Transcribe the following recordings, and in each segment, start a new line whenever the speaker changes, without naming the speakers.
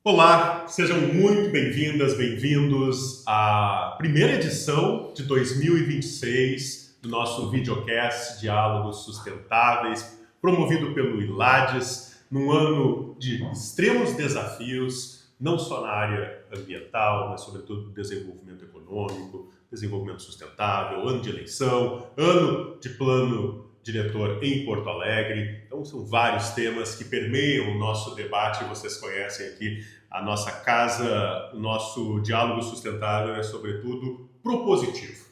Olá, sejam muito bem-vindas, bem-vindos à primeira edição de 2026 do nosso videocast Diálogos Sustentáveis, promovido pelo ILADES, num ano de extremos desafios, não só na área ambiental, mas sobretudo desenvolvimento econômico, desenvolvimento sustentável, ano de eleição, ano de plano diretor em Porto Alegre. Então são vários temas que permeiam o nosso debate, vocês conhecem aqui a nossa casa, o nosso diálogo sustentável é sobretudo propositivo,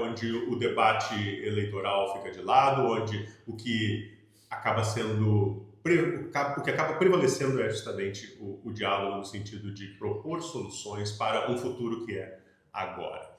onde o debate eleitoral fica de lado, onde o que acaba prevalecendo é justamente o diálogo no sentido de propor soluções para um futuro que é agora.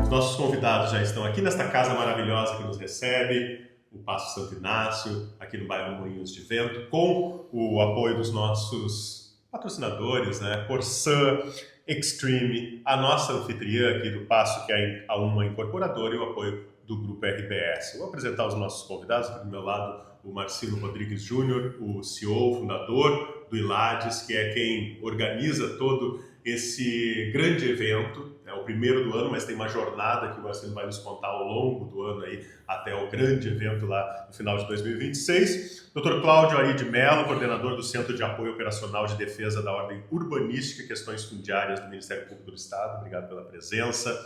Nossos convidados já estão aqui nesta casa maravilhosa que nos recebe, o Paço Santo Inácio, aqui no bairro Moinhos de Vento, com o apoio dos nossos patrocinadores, né? Corsã, Extreme, a nossa anfitriã aqui do Paço, que é a uma incorporadora, e o apoio do Grupo RBS. Vou apresentar os nossos convidados, aqui do meu lado o Marcelo Rodrigues Júnior, o CEO, fundador do ILADES, que é quem organiza todo esse grande evento. É o primeiro do ano, mas tem uma jornada que o Marcelo vai nos contar ao longo do ano aí, até o grande evento lá no final de 2026. Dr. Cláudio Ari de Mello, coordenador do Centro de Apoio Operacional de Defesa da Ordem Urbanística e Questões Fundiárias do Ministério Público do Estado. Obrigado pela presença.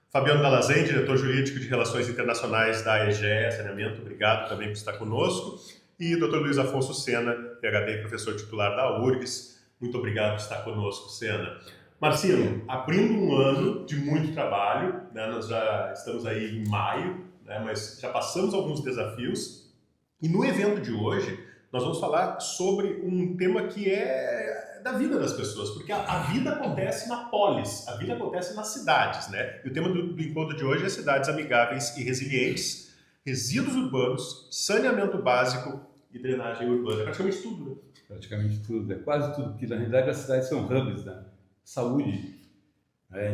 Fabiano Dalazen, diretor jurídico de Relações Internacionais da EGEA Saneamento. Obrigado também por estar conosco. E Dr. Luiz Afonso Sena, PhD e professor titular da URGS. Muito obrigado por estar conosco, Sena. Marcelo, abrindo um ano de muito trabalho, né? Nós já estamos aí em maio, né? Mas já passamos alguns desafios. E no evento de hoje, nós vamos falar sobre um tema que é da vida das pessoas, porque a vida acontece na polis, a vida acontece nas cidades, né? E o tema do encontro de hoje é cidades amigáveis e resilientes, resíduos urbanos, saneamento básico e drenagem urbana. É praticamente tudo, né?
Praticamente tudo, é quase tudo, porque na realidade as cidades são hubs, né? Saúde,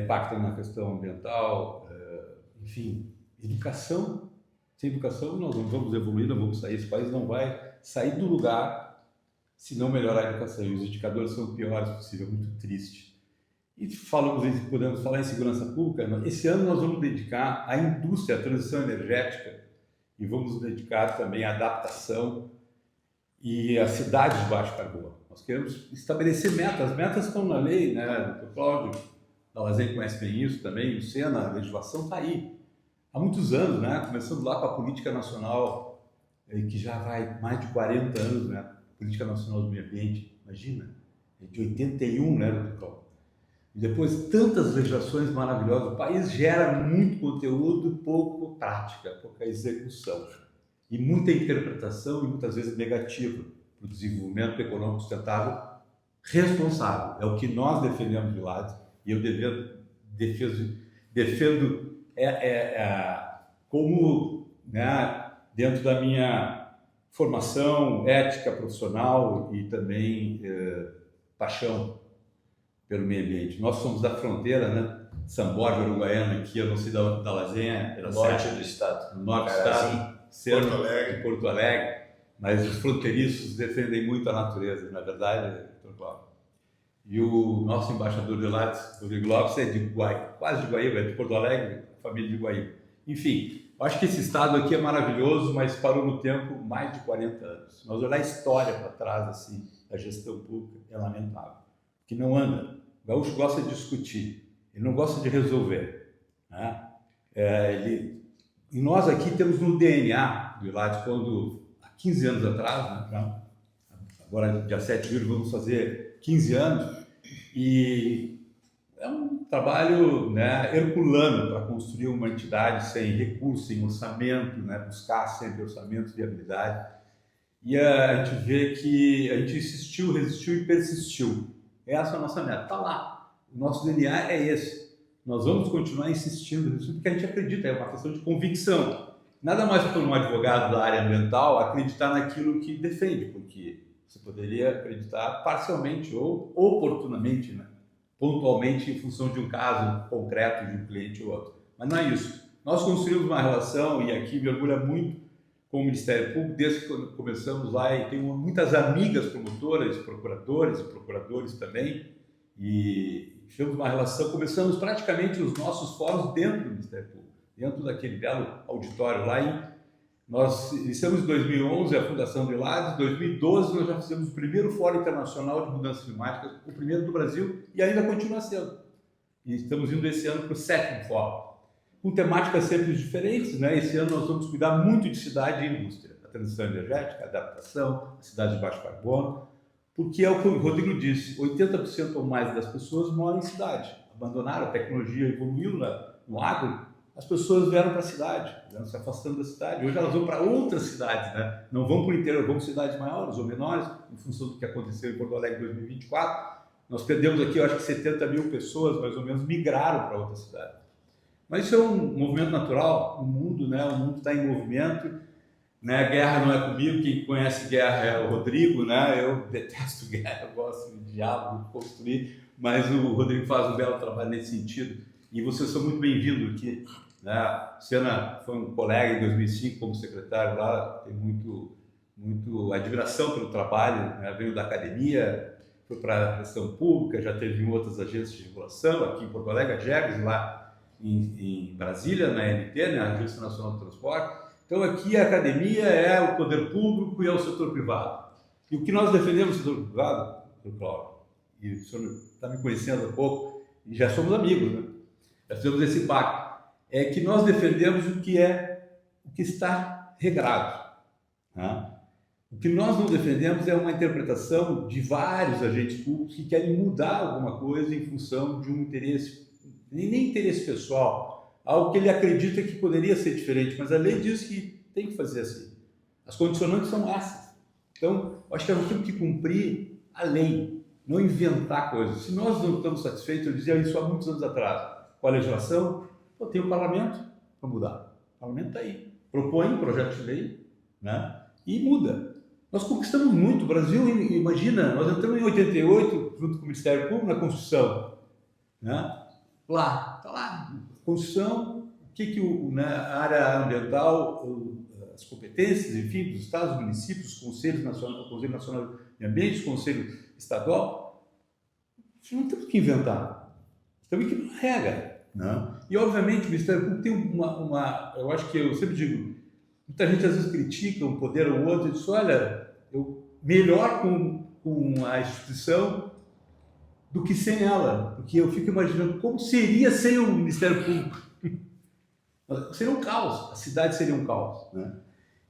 impacta na questão ambiental, enfim, educação. Sem educação nós não vamos evoluir, não vamos sair, esse país não vai sair do lugar se não melhorar a educação. E os indicadores são piores possível, muito triste. E podemos falar em segurança pública. Esse ano nós vamos dedicar à indústria, à transição energética, e vamos dedicar também à adaptação e às cidades de baixo carbono. Nós queremos estabelecer metas. As metas estão na lei, né? O Cláudio Dalazen conhece bem isso também, o Sena, a legislação está aí. Há muitos anos, né? Começando lá com a Política Nacional, que já vai mais de 40 anos, né? Política Nacional do Meio Ambiente, imagina, é de 81, né, Dr. Cláudio? E depois tantas legislações maravilhosas. O país gera muito conteúdo, pouco prática, pouca execução. E muita interpretação e muitas vezes negativa para o desenvolvimento econômico sustentável responsável. É o que nós defendemos de lado e eu defendo como, né, dentro da minha formação ética profissional e também paixão pelo meio ambiente. Nós somos da fronteira, né? São Borja, Uruguaiana, aqui, eu não sei da Lazenha,
norte do estado.
No norte do estado. Porto Alegre, mas os fronteiriços defendem muito a natureza, na verdade, Dr. Cláudio. E o nosso embaixador de Lattes, Rodrigo Lopes, é de quase de Guaíba, é de Porto Alegre, família de Guaíba. Enfim, eu acho que esse estado aqui é maravilhoso, mas parou no tempo mais de 40 anos. Se nós olhar a história para trás, assim, da gestão pública, é lamentável. Que não anda. O gaúcho gosta de discutir, ele não gosta de resolver, né? E nós aqui temos no DNA do ILADES, quando há 15 anos atrás, né, agora dia 7 de julho vamos fazer 15 anos, e é um trabalho, né, herculano para construir uma entidade sem recursos, sem orçamento, né, buscar sempre orçamento, viabilidade. E a gente vê que a gente insistiu, resistiu e persistiu. Essa é a nossa meta, está lá. O nosso DNA é esse. Nós vamos continuar insistindo nisso porque a gente acredita, é uma questão de convicção. Nada mais para um advogado da área ambiental acreditar naquilo que defende, porque Você poderia acreditar parcialmente ou oportunamente, né? Pontualmente em função de um caso concreto de um cliente ou outro. Mas não é isso. Nós construímos uma relação, e aqui me orgulha muito com o Ministério Público, desde que começamos lá, e tenho muitas amigas promotoras, procuradores e procuradores também, e tivemos uma relação, começamos praticamente os nossos fóruns dentro do Ministério Público, dentro daquele belo auditório lá nós iniciamos em 2011 a Fundação de Lages, em 2012 nós já fizemos o primeiro Fórum Internacional de Mudanças Climáticas, o primeiro do Brasil, e ainda continua sendo. E estamos indo esse ano para o 7º Fórum, com temáticas sempre diferentes, né? Esse ano nós vamos cuidar muito de cidade e indústria, a transição energética, a adaptação, a cidade de baixo carbono, porque é o que o Rodrigo disse, 80% ou mais das pessoas moram em cidade, abandonaram, a tecnologia evoluiu no agro, as pessoas vieram para a cidade, se afastando da cidade. Hoje elas vão para outras cidades, né? Não vão para o interior, vão para cidades maiores ou menores, em função do que aconteceu em Porto Alegre em 2024. Nós perdemos aqui, eu acho que 70 mil pessoas, mais ou menos, migraram para outra cidade. Mas isso é um movimento natural, o mundo, né? O mundo está em movimento, né? A guerra não é comigo, quem conhece guerra é o Rodrigo, né? Eu detesto guerra, eu gosto de diálogo, de construir, mas o Rodrigo faz um belo trabalho nesse sentido. E vocês são muito bem-vindos aqui. Né? Senna foi um colega em 2005 como secretário lá, tem muito admiração pelo trabalho, né? Veio da academia, foi para a gestão pública, já teve em outras agências de regulação, aqui em Porto Alegre, a GEGS, lá em Brasília, na ANT, né? A Agência Nacional do Transporte. Então aqui a academia é o poder público e é o setor privado. E o que nós defendemos no setor privado, doutor Cláudio, e o senhor está me conhecendo há pouco, e já somos amigos, né? Já fizemos esse pacto, é que nós defendemos o que está regrado. Né? O que nós não defendemos é uma interpretação de vários agentes públicos que querem mudar alguma coisa em função de um interesse, nem interesse pessoal, algo que ele acredita que poderia ser diferente, mas a lei diz que tem que fazer assim. As condicionantes são essas. Então, acho que nós temos que cumprir a lei, não inventar coisas. Se nós não estamos satisfeitos, eu dizia isso há muitos anos atrás, com a legislação, tem o parlamento para mudar. O parlamento está aí. Propõe um projeto de lei, né? E muda. Nós conquistamos muito. O Brasil, imagina, nós entramos em 88, junto com o Ministério Público, na Constituição. Né? Lá, está lá. Constituição, né, a área ambiental, as competências, enfim, dos estados, dos municípios, os conselhos nacionais, o Conselho Nacional de Ambiente, o Conselho Estadual. Não temos que inventar. Temos que ir para a regra. Não. E, obviamente, o Ministério Público tem eu acho que eu sempre digo, muita gente às vezes critica um poder ou outro e diz, olha, melhor com a instituição do que sem ela, porque eu fico imaginando como seria sem o Ministério Público. Seria um caos, a cidade seria um caos. Né?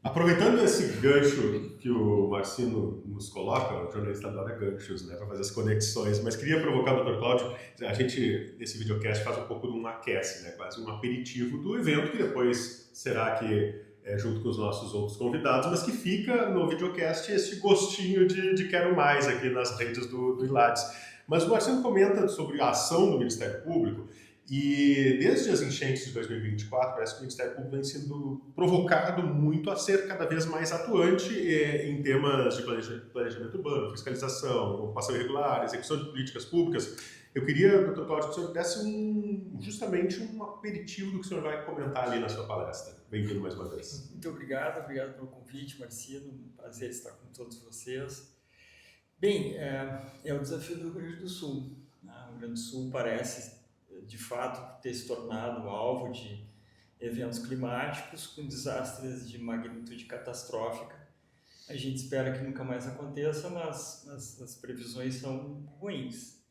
Aproveitando esse gancho que o Marcino nos coloca, o jornalista adora ganchos, né, para fazer as conexões, mas queria provocar o Dr. Cláudio, a gente, nesse videocast, faz um pouco de um aquece, né, quase um aperitivo do evento, que depois será que junto com os nossos outros convidados, mas que fica no videocast esse gostinho de quero mais aqui nas redes do ILADES. Mas o Marcino comenta sobre a ação do Ministério Público, e desde as enchentes de 2024, parece que o Ministério Público vem sendo provocado muito a ser cada vez mais atuante em temas de planejamento urbano, fiscalização, ocupação irregular, execução de políticas públicas. Eu queria, Dr. Cláudio, que o senhor desse justamente um aperitivo do que o senhor vai comentar ali na sua palestra. Bem-vindo mais uma vez.
Muito obrigado pelo convite, Marcino. Um prazer estar com todos vocês. Bem, é o desafio do Rio Grande do Sul. O Rio Grande do Sul parece, de fato, ter se tornado alvo de eventos climáticos com desastres de magnitude catastrófica. A gente espera que nunca mais aconteça, mas as previsões são ruins.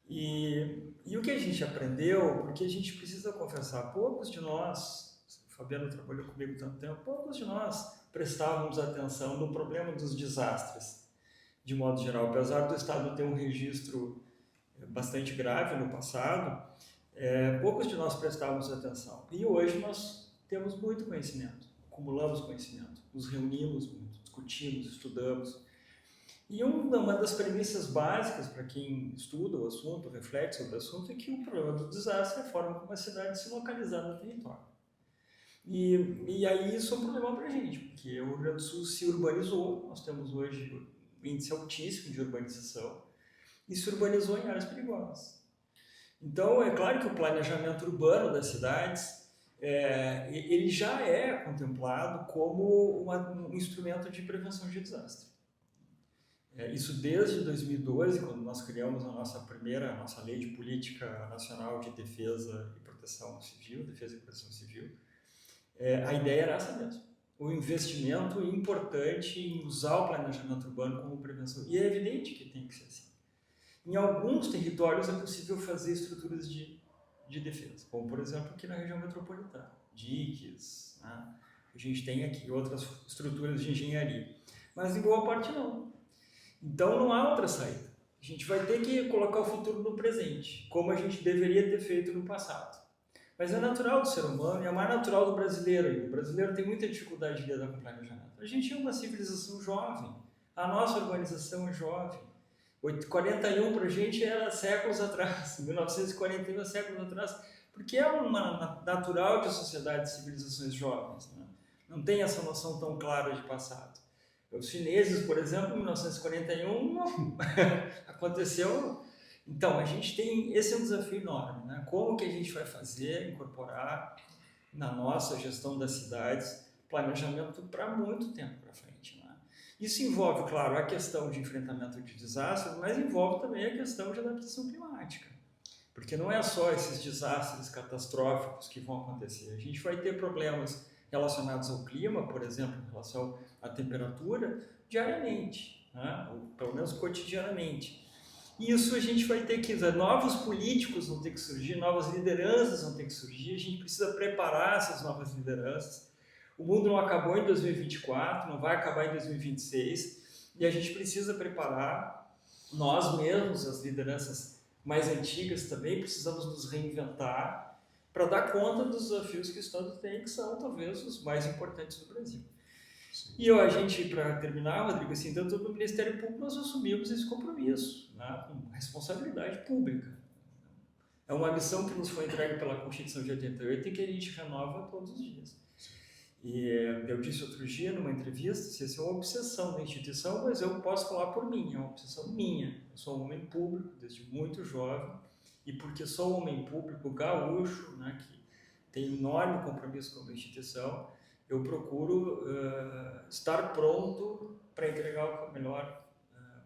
E o que a gente aprendeu, porque a gente precisa confessar, poucos de nós, o Fabiano trabalhou comigo tanto tempo, poucos de nós prestávamos atenção no problema dos desastres, de modo geral. Apesar do Estado ter um registro bastante grave no passado, poucos de nós prestávamos atenção. E hoje nós temos muito conhecimento, acumulamos conhecimento, nos reunimos muito, discutimos, estudamos. E uma das premissas básicas para quem estuda o assunto, reflete sobre o assunto, é que o problema do desastre é a forma como a cidade se localizar no território. E aí isso é um problema para a gente, porque o Rio Grande do Sul se urbanizou, nós temos hoje um índice altíssimo de urbanização, e se urbanizou em áreas perigosas. Então, é claro que o planejamento urbano das cidades, ele já é contemplado como um instrumento de prevenção de desastre. Isso desde 2012, quando nós criamos a nossa lei de política nacional de defesa e proteção civil, a ideia era essa mesmo. O investimento importante em usar o planejamento urbano como prevenção. E é evidente que tem que ser assim. Em alguns territórios é possível fazer estruturas de defesa, como por exemplo aqui na região metropolitana, diques, né? A gente tem aqui outras estruturas de engenharia, mas em boa parte não. Então não há outra saída. A gente vai ter que colocar o futuro no presente, como a gente deveria ter feito no passado. Mas é natural do ser humano e é mais natural do brasileiro. O brasileiro tem muita dificuldade de lidar com planejamento. A gente é uma civilização jovem. A nossa urbanização é jovem. 41 para a gente era séculos atrás. 1941 é séculos atrás. Porque é uma natural de sociedades e civilizações jovens. Né? Não tem essa noção tão clara de passado. Os chineses, por exemplo, em 1941 não aconteceu. Então, esse é um desafio enorme, né? Como que a gente vai fazer, incorporar na nossa gestão das cidades planejamento para muito tempo para frente, né? Isso envolve, claro, a questão de enfrentamento de desastres, mas envolve também a questão de adaptação climática. Porque não é só esses desastres catastróficos que vão acontecer. A gente vai ter problemas relacionados ao clima, por exemplo, em relação à temperatura, diariamente, né? Ou pelo menos cotidianamente. E isso a gente vai ter que, novos políticos vão ter que surgir, novas lideranças vão ter que surgir, a gente precisa preparar essas novas lideranças. O mundo não acabou em 2024, não vai acabar em 2026, e a gente precisa preparar nós mesmos, as lideranças mais antigas também, precisamos nos reinventar para dar conta dos desafios que o Estado tem, que são talvez os mais importantes do Brasil. E a gente, para terminar, Rodrigo, assim, tanto no Ministério Público nós assumimos esse compromisso, né, com responsabilidade pública. É uma missão que nos foi entregue pela Constituição de 88 e que a gente renova todos os dias. E eu disse outro dia numa entrevista, essa é uma obsessão da instituição, mas eu posso falar por mim, é uma obsessão minha. Eu sou um homem público desde muito jovem e porque sou um homem público gaúcho, né, que tem enorme compromisso com a instituição, eu procuro estar pronto para entregar o que eu melhor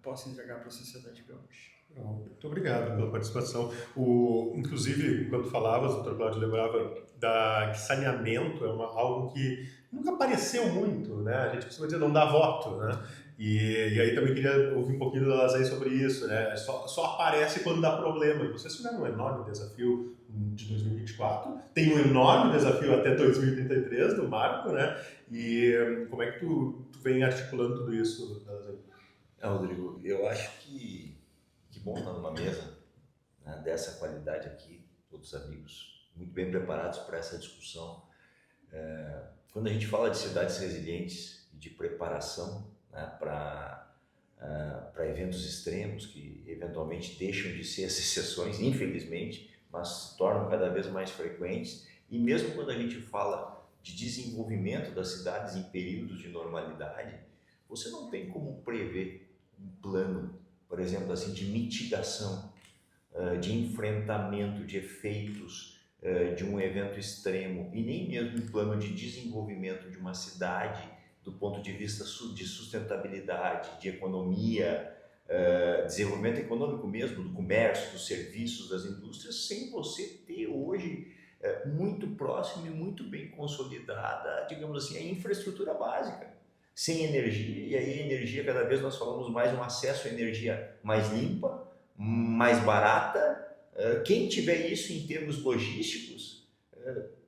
posso entregar para a sociedade gaúcha.
Muito obrigado pela participação. Inclusive, enquanto falavas, o doutor Cláudio lembrava que saneamento é algo que nunca apareceu muito, né? A gente costuma dizer não dá voto, né? E aí também queria ouvir um pouquinho da Lazaine sobre isso, né? Só aparece quando dá problema. E vocês tiveram um enorme desafio de 2024, tem um enorme desafio até 2033 do Marco, né? E como é que tu vem articulando tudo isso, Lazaine?
Rodrigo, eu acho que bom estar numa mesa, né, dessa qualidade aqui, todos amigos, muito bem preparados para essa discussão. Quando a gente fala de cidades resilientes e de preparação, né, para eventos extremos que eventualmente deixam de ser as exceções, infelizmente, mas se tornam cada vez mais frequentes, e mesmo quando a gente fala de desenvolvimento das cidades em períodos de normalidade, você não tem como prever um plano, por exemplo, assim, de mitigação, de enfrentamento de efeitos de um evento extremo, e nem mesmo um plano de desenvolvimento de uma cidade do ponto de vista de sustentabilidade, de economia, desenvolvimento econômico mesmo, do comércio, dos serviços, das indústrias, sem você ter hoje muito próximo e muito bem consolidada, digamos assim, a infraestrutura básica. Sem energia, e aí a energia, cada vez nós falamos mais um acesso à energia mais limpa, mais barata. Quem tiver isso em termos logísticos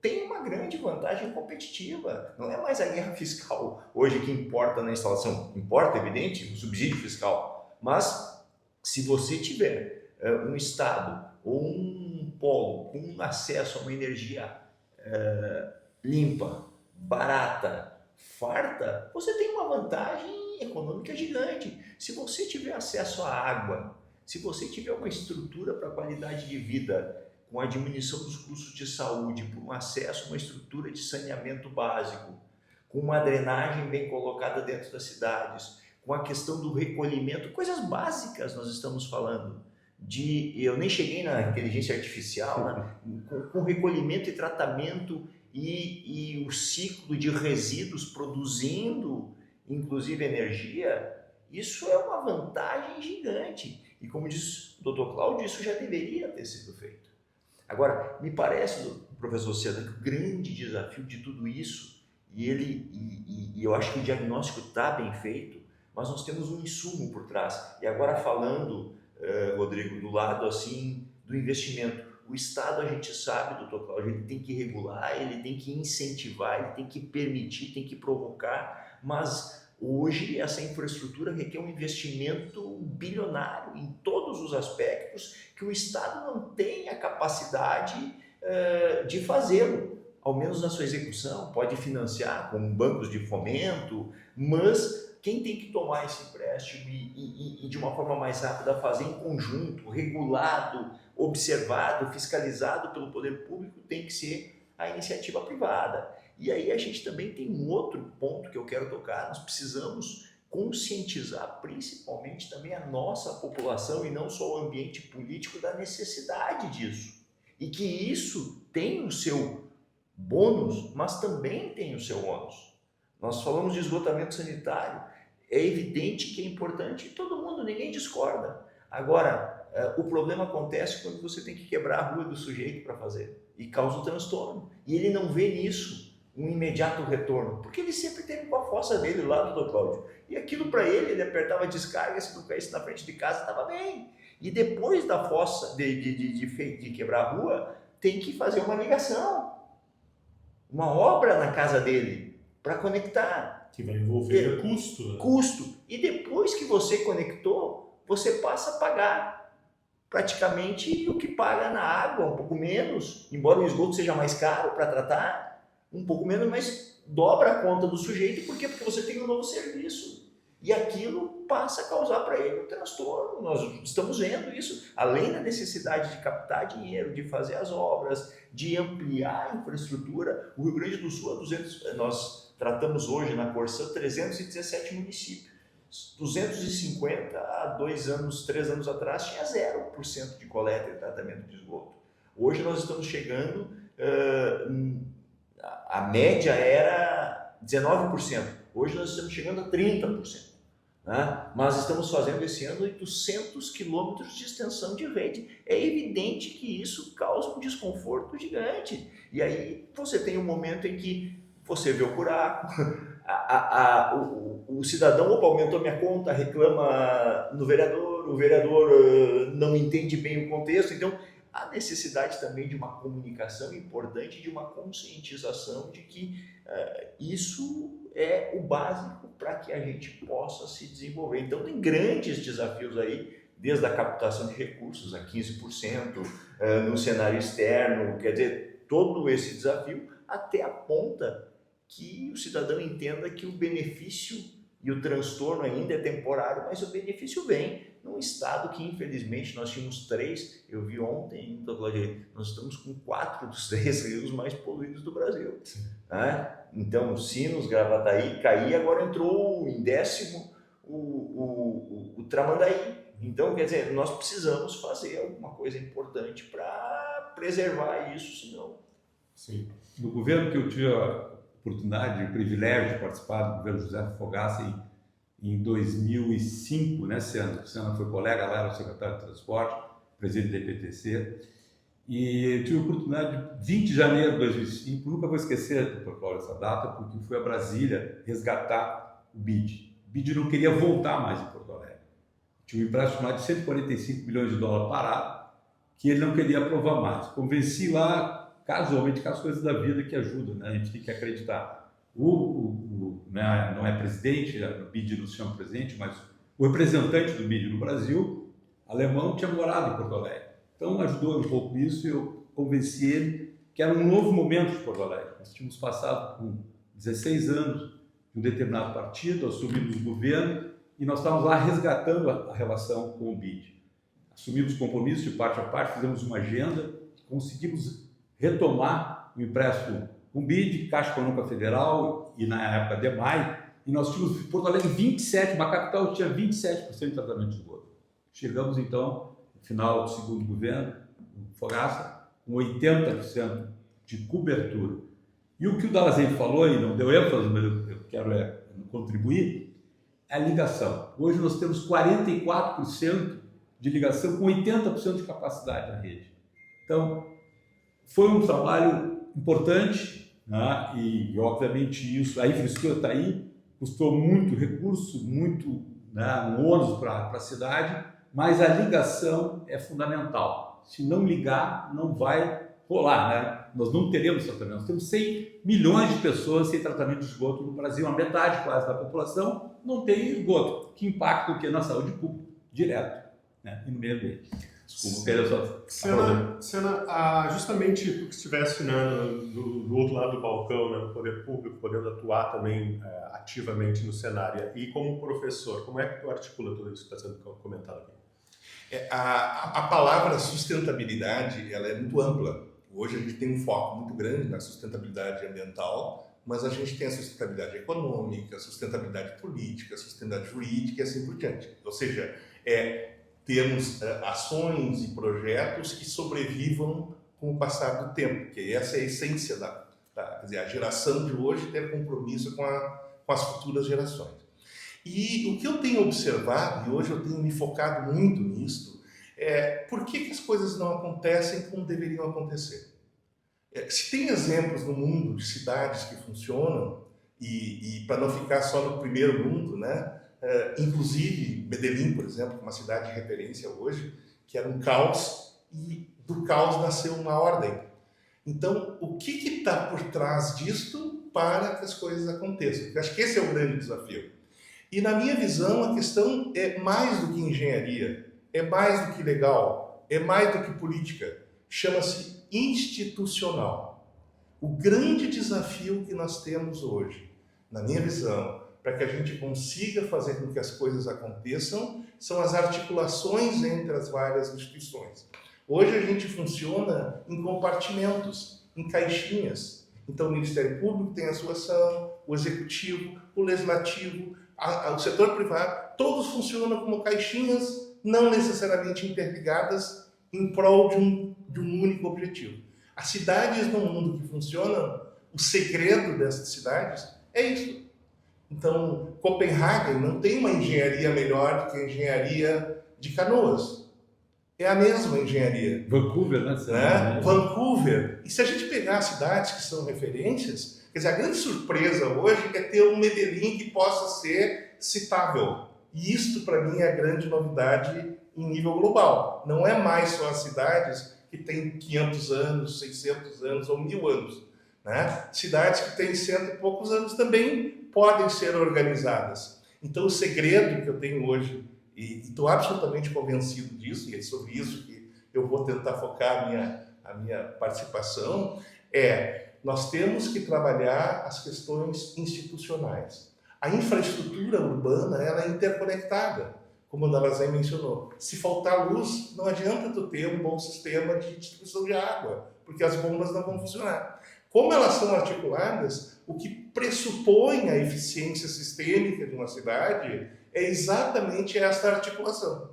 tem uma grande vantagem competitiva. Não é mais a guerra fiscal hoje que importa na instalação. Importa, evidente, o subsídio fiscal, mas se você tiver um estado ou um polo com um acesso a uma energia limpa, barata, farta, você tem uma vantagem econômica gigante. Se você tiver acesso à água, se você tiver uma estrutura para qualidade de vida, com a diminuição dos custos de saúde, por um acesso a uma estrutura de saneamento básico, com uma drenagem bem colocada dentro das cidades, com a questão do recolhimento, coisas básicas nós estamos falando. Eu nem cheguei na inteligência artificial, né? com recolhimento e tratamento e o ciclo de resíduos produzindo, inclusive, energia, isso é uma vantagem gigante. E como disse o Dr. Cláudio, isso já deveria ter sido feito. Agora, me parece, professor Seda, que o grande desafio de tudo isso, e eu acho que o diagnóstico está bem feito, mas nós temos um insumo por trás. E agora falando, Rodrigo, do lado assim do investimento. O Estado, a gente sabe, doutor Cláudio, ele tem que regular, ele tem que incentivar, ele tem que permitir, tem que provocar, mas hoje essa infraestrutura requer um investimento bilionário em todos os aspectos que o Estado não tem a capacidade de fazê-lo, ao menos na sua execução. Pode financiar com bancos de fomento, mas quem tem que tomar esse empréstimo e de uma forma mais rápida fazer em conjunto, regulado, observado, fiscalizado pelo poder público, tem que ser a iniciativa privada. E aí a gente também tem um outro ponto que eu quero tocar. Nós precisamos conscientizar principalmente também a nossa população e não só o ambiente político da necessidade disso. E que isso tem o seu bônus, mas também tem o seu ônus. Nós falamos de esgotamento sanitário, é evidente que é importante e todo mundo, ninguém discorda. Agora, o problema acontece quando você tem que quebrar a rua do sujeito para fazer e causa o transtorno. E ele não vê nisso um imediato retorno, porque ele sempre teve com a fossa dele lá, doutor Cláudio. E aquilo para ele apertava a descarga, se não caísse na frente de casa, estava bem. E depois da fossa, de quebrar a rua, tem que fazer uma ligação, uma obra na casa dele para conectar.
Que vai envolver custo. Né?
Custo. E depois que você conectou, você passa a pagar praticamente o que paga na água, um pouco menos, embora o esgoto seja mais caro para tratar, um pouco menos, mas dobra a conta do sujeito. Por quê? Porque você tem um novo serviço. E aquilo passa a causar para ele um transtorno. Nós estamos vendo isso. Além da necessidade de captar dinheiro, de fazer as obras, de ampliar a infraestrutura, o Rio Grande do Sul, nós tratamos hoje na Corsã 317 municípios. 250 há 3 anos atrás, tinha 0% de coleta e tratamento de esgoto. Hoje nós estamos chegando, a média era 19%. Hoje nós estamos chegando a 30%. Né? Mas estamos fazendo esse ano 800 quilômetros de extensão de rede. É evidente que isso causa um desconforto gigante. E aí você tem um momento em que você vê o buraco, o cidadão, opa, aumentou minha conta, reclama no vereador, o vereador não entende bem o contexto. Então, há necessidade também de uma comunicação importante, de uma conscientização de que isso é o básico para que a gente possa se desenvolver. Então, tem grandes desafios aí, desde a captação de recursos a 15%, no cenário externo, quer dizer, todo esse desafio até a ponta que o cidadão entenda que o benefício e o transtorno ainda é temporário, mas o benefício vem num estado que, infelizmente, nós tínhamos 3, eu vi ontem, nós estamos com 4 dos 3 rios mais poluídos do Brasil. Né? Então, Sinos, Gravataí, Caí, agora entrou em 10º o Tramandaí. Então, quer dizer, nós precisamos fazer alguma coisa importante para preservar isso, senão...
Sim. No governo que eu tive a oportunidade, o privilégio de participar do governo José Fogassi em 2005, né, Sena? O Sena foi colega lá, era o secretário de Transporte, presidente da EPTC, e eu tive a oportunidade, 20 de janeiro de 2005, nunca vou esquecer, doutor Cláudio, essa data, porque fui a Brasília resgatar o BID. O BID não queria voltar mais em Porto Alegre. Tinha um empréstimo de 145 milhões de dólares parado, que ele não queria aprovar mais. Convenci lá, casualmente, com as coisas da vida que ajudam, né? A gente tem que acreditar. Não é presidente, o BID não se chama presidente, mas o representante do BID no Brasil, alemão, tinha morado em Porto Alegre. Então ajudou um pouco isso e eu convenci ele que era um novo momento de Porto Alegre. Nós tínhamos passado com 16 anos de um determinado partido, assumimos o governo e nós estávamos lá resgatando a relação com o BID. Assumimos compromissos de parte a parte, fizemos uma agenda, conseguimos retomar o empréstimo com BID, Caixa Econômica Federal e na época DEMAI, e nós tínhamos, Porto Alegre, 27%, uma capital que tinha 27% de tratamento de esgoto. Chegamos, então, no final do segundo governo, o Fogaça, com 80% de cobertura. E o que o Dallazen falou, e não deu ênfase, mas eu quero contribuir, é a ligação. Hoje nós temos 44% de ligação com 80% de capacidade na rede. Então, foi um trabalho importante, né? E obviamente isso, a infraestrutura está aí, custou muito recurso, muito, né, um ônus para a cidade, mas a ligação é fundamental. Se não ligar, não vai rolar, né? Nós não teremos tratamento. Nós temos 100 milhões de pessoas sem tratamento de esgoto no Brasil, a metade quase da população não tem esgoto, que impacta o que na saúde pública, direto, né? E no meio ambiente. Desculpa, quero só...
Sena, justamente tu que estivesse, né, do outro lado do balcão, né, no poder público, podendo atuar também ativamente no cenário, e como professor, como é que tu articula tudo isso que está sendo comentado aqui?
A palavra sustentabilidade, ela é muito ampla. Hoje a gente tem um foco muito grande na sustentabilidade ambiental, mas a gente tem a sustentabilidade econômica, a sustentabilidade política, a sustentabilidade jurídica e assim por diante. Ou seja, temos ações e projetos que sobrevivam com o passar do tempo, que essa é a essência quer dizer, a geração de hoje ter compromisso com as futuras gerações. E o que eu tenho observado, e hoje eu tenho me focado muito nisso, é por que as coisas não acontecem como deveriam acontecer. Se tem exemplos no mundo de cidades que funcionam, e para não ficar só no primeiro mundo, né? Inclusive Medellín, por exemplo, que é uma cidade de referência hoje, que era um caos, e do caos nasceu uma ordem. Então, o que está por trás disto para que as coisas aconteçam? Eu acho que esse é o grande desafio. E na minha visão, a questão é mais do que engenharia, é mais do que legal, é mais do que política. Chama-se institucional. O grande desafio que nós temos hoje, na minha visão, para que a gente consiga fazer com que as coisas aconteçam, são as articulações entre as várias instituições. Hoje a gente funciona em compartimentos, em caixinhas. Então o Ministério Público tem a sua ação, o Executivo, o Legislativo, o setor privado, todos funcionam como caixinhas não necessariamente interligadas em prol de um único objetivo. As cidades no mundo que funcionam, o segredo dessas cidades é isso. Então, Copenhague não tem uma engenharia melhor do que a engenharia de Canoas. É a mesma engenharia.
Vancouver, né?
Vancouver. E se a gente pegar as cidades que são referências, quer dizer, a grande surpresa hoje é ter um Medellín que possa ser citável. E isto, para mim, é a grande novidade em nível global. Não é mais só as cidades que têm 500 anos, 600 anos ou 1000 anos. Né? Cidades que têm 100 e poucos anos também podem ser organizadas. Então, o segredo que eu tenho hoje, e estou absolutamente convencido disso, e é sobre isso que eu vou tentar focar a minha participação, nós temos que trabalhar as questões institucionais. A infraestrutura urbana ela é interconectada, como o Dallazen mencionou. Se faltar luz, não adianta tu ter um bom sistema de distribuição de água, porque as bombas não vão funcionar. Como elas são articuladas, o que pressupõe a eficiência sistêmica de uma cidade é exatamente esta articulação.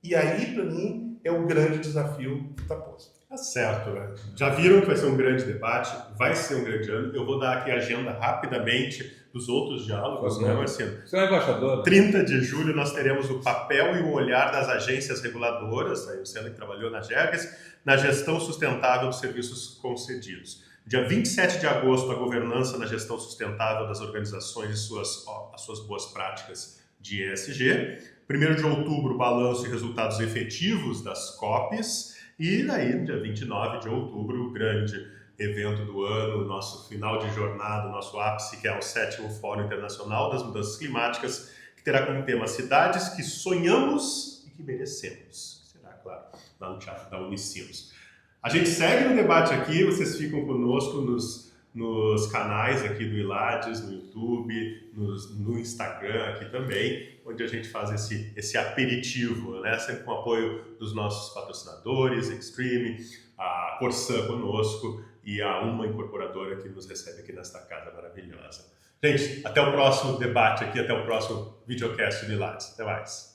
E aí, para mim, é o grande desafio que está posto.
Tá certo, né? Já viram que vai ser um grande debate, vai ser um grande ano. Eu vou dar aqui a agenda rapidamente dos outros diálogos, né, Marciano?
Você é embaixador.
30 de julho nós teremos o papel e o olhar das agências reguladoras, aí o Sena que trabalhou na GERGS, na gestão sustentável dos serviços concedidos. Dia 27 de agosto, a governança na gestão sustentável das organizações e as suas boas práticas de ESG. 1º de outubro, balanço e resultados efetivos das COPs. E daí, dia 29 de outubro, o grande evento do ano, nosso final de jornada, nosso ápice, que é o 7º Fórum Internacional das Mudanças Climáticas, que terá como tema cidades que sonhamos e que merecemos. Será, claro, lá no Teatro da Unicinos. A gente segue no debate aqui, vocês ficam conosco nos canais aqui do ILADES, no YouTube, no Instagram aqui também, onde a gente faz esse aperitivo, né? Sempre com o apoio dos nossos patrocinadores, Extreme, a Corsã conosco e a Uma Incorporadora que nos recebe aqui nesta casa maravilhosa. Gente, até o próximo debate aqui, até o próximo videocast de Lattes. Até mais.